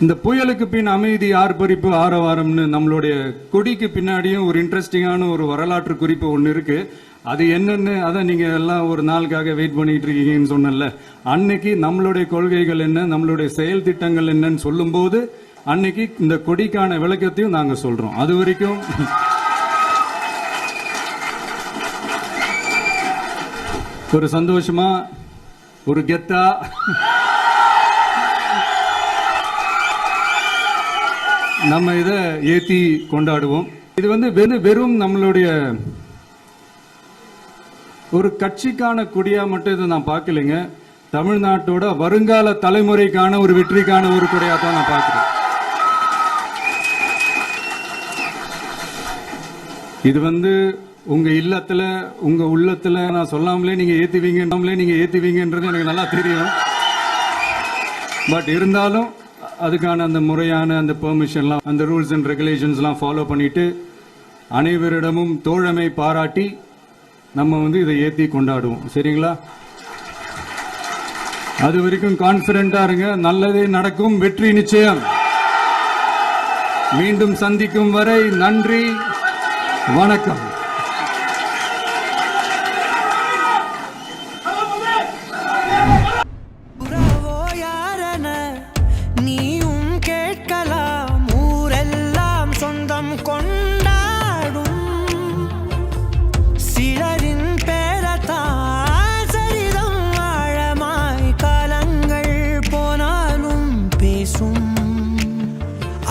இந்த புயலுக்கு பின் அமைதி ஆர்ப்பரிப்பு ஆரவாரம்னு நம்மளுடைய கொடிக்கு பின்னாடியும் ஒரு இன்ட்ரெஸ்டிங்கான ஒரு வரலாற்று குறிப்பு ஒன்று இருக்கு. அது என்னன்னு அதை நீங்க எல்லாம் ஒரு நாளுக்காக வெயிட் பண்ணிட்டு இருக்கீங்கன்னு சொன்னல, அன்னைக்கு நம்மளுடைய கொள்கைகள் என்ன, நம்மளுடைய செயல் திட்டங்கள் என்னன்னு சொல்லும் போது அன்னைக்கு இந்த கொடிக்கான விளக்கத்தையும் நாங்க சொல்றோம். அது வரைக்கும் ஒரு சந்தோஷமா ஒரு கெத்தா நம்ம இதை ஏத்தி கொண்டாடுவோம். இது வந்து வெறும் நம்மளுடைய ஒரு கட்சிக்கான கொடியா மட்டும் இதை நான் பார்க்கலைங்க. தமிழ்நாட்டோட வருங்கால தலைமுறைக்கான ஒரு வெற்றிக்கான ஒரு கொடியா தான் நான் பார்க்கிறேன். இது வந்து உங்க இல்லத்துல உங்க உள்ளத்துல நான் சொல்லாமலே நீங்க ஏத்துவீங்கன்றது எனக்கு நல்லா தெரியும். பட் இருந்தாலும் அதுக்கான அந்த முறையான அந்த பெர்மிஷன்லாம், அந்த ரூல்ஸ் அண்ட் ரெகுலேஷன்ஸ்லாம் ஃபாலோ பண்ணிட்டு அனைவரிடமும் தோழமை பாராட்டி நம்ம வந்து இதை ஏற்றி கொண்டாடுவோம். சரிங்களா? அது வரைக்கும் கான்பிடண்டா இருங்க. நல்லதே நடக்கும். வெற்றி நிச்சயம். மீண்டும் சந்திக்கும் வரை நன்றி, வணக்கம்.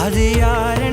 அது யார்